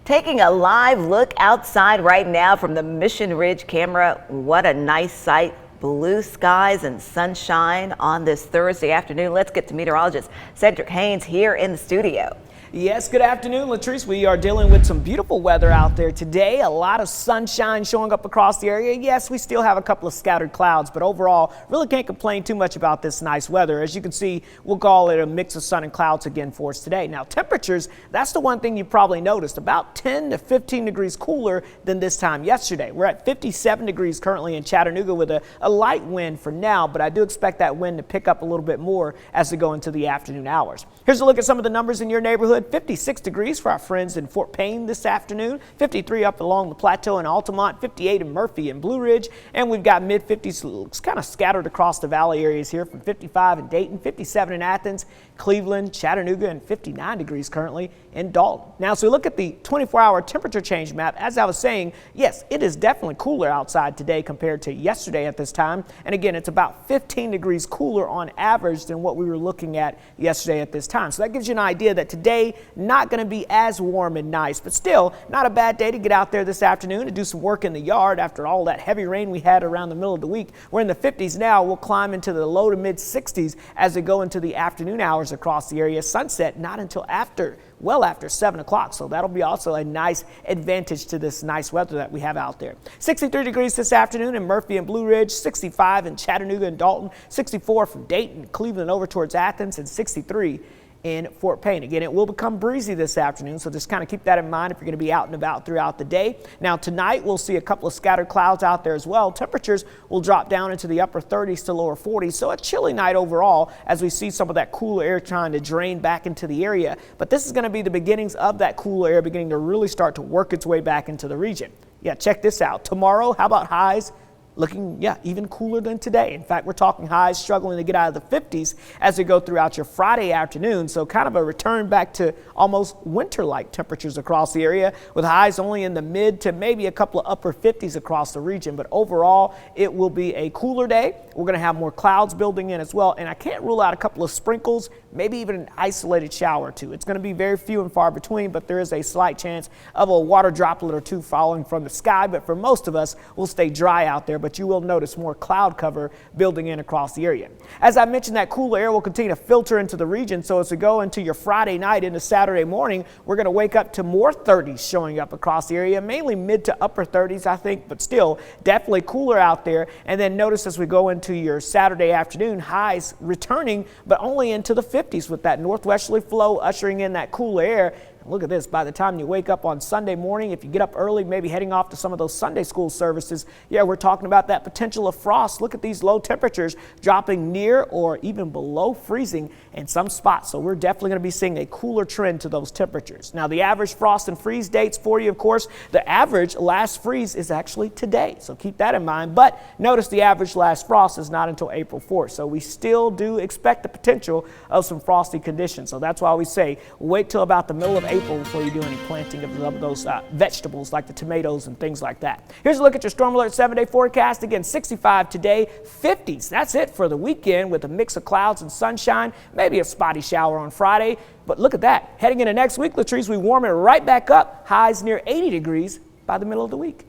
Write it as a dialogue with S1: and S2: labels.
S1: Taking a live look outside right now from the Mission Ridge camera. What a nice sight. Blue skies and sunshine on this Thursday afternoon. Let's get to meteorologist Cedric Haynes here in the studio.
S2: Yes, good afternoon, Latrice. We are dealing with some beautiful weather out there today. A lot of sunshine showing up across the area. Yes, we still have a couple of scattered clouds, but overall, really can't complain too much about this nice weather. As you can see, we'll call it a mix of sun and clouds again for us today. Now, temperatures, that's the one thing you probably noticed, about 10 to 15 degrees cooler than this time yesterday. We're at 57 degrees currently in Chattanooga with a light wind for now, but I do expect that wind to pick up a little bit more as we go into the afternoon hours. Here's a look at some of the numbers in your neighborhood. 56 degrees for our friends in Fort Payne this afternoon, 53 up along the plateau in Altamont, 58 in Murphy and Blue Ridge, and we've got mid-50s looks kind of scattered across the valley areas here from 55 in Dayton, 57 in Athens, Cleveland, Chattanooga, and 59 degrees currently in Dalton. Now, so we look at the 24-hour temperature change map. As I was saying, yes, it is definitely cooler outside today compared to yesterday at this time. And again, it's about 15 degrees cooler on average than what we were looking at yesterday at this time. So that gives you an idea that today, not going to be as warm and nice, but still not a bad day to get out there this afternoon and do some work in the yard after all that heavy rain we had around the middle of the week. We're in the 50s now. We'll climb into the low to mid 60s as we go into the afternoon hours across the area. Sunset not until well after 7 o'clock. So that'll be also a nice advantage to this nice weather that we have out there. 63 degrees this afternoon in Murphy and Blue Ridge, 65 in Chattanooga and Dalton, 64 from Dayton, Cleveland over towards Athens, and 63 in Fort Payne. Again, it will become breezy this afternoon, so just kind of keep that in mind if you're going to be out and about throughout the day. Now tonight we'll see a couple of scattered clouds out there as well. Temperatures will drop down into the upper 30s to lower 40s, so a chilly night overall as we see some of that cooler air trying to drain back into the area. But this is going to be the beginnings of that cooler air beginning to really start to work its way back into the region. Yeah, check this out. Tomorrow, how about highs? Looking, even cooler than today. In fact, we're talking highs struggling to get out of the 50s as we go throughout your Friday afternoon. So kind of a return back to almost winter-like temperatures across the area with highs only in the mid to maybe a couple of upper 50s across the region. But overall, it will be a cooler day. We're going to have more clouds building in as well. And I can't rule out a couple of sprinkles, maybe even an isolated shower or two. It's going to be very few and far between, but there is a slight chance of a water droplet or two falling from the sky. But for most of us, we'll stay dry out there. But you will notice more cloud cover building in across the area. As I mentioned, that cooler air will continue to filter into the region. So as we go into your Friday night into Saturday morning, we're going to wake up to more 30s showing up across the area, mainly mid to upper 30s, I think, but still definitely cooler out there. And then notice as we go into your Saturday afternoon, highs returning, but only into the 50s with that northwesterly flow ushering in that cooler air. Look at this, by the time you wake up on Sunday morning, if you get up early, maybe heading off to some of those Sunday school services, we're talking about that potential of frost. Look at these low temperatures dropping near or even below freezing in some spots. So we're definitely going to be seeing a cooler trend to those temperatures. Now, the average frost and freeze dates for you, of course, the average last freeze is actually today. So keep that in mind. But notice the average last frost is not until April 4th. So we still do expect the potential of some frosty conditions. So that's why we say wait till about the middle of April before you do any planting of those vegetables like the tomatoes and things like that. Here's a look at your Storm Alert 7-day forecast. Again, 65 today, 50s. That's it for the weekend with a mix of clouds and sunshine, maybe a spotty shower on Friday. But look at that. Heading into next week, Latrice, we warm it right back up. Highs near 80 degrees by the middle of the week.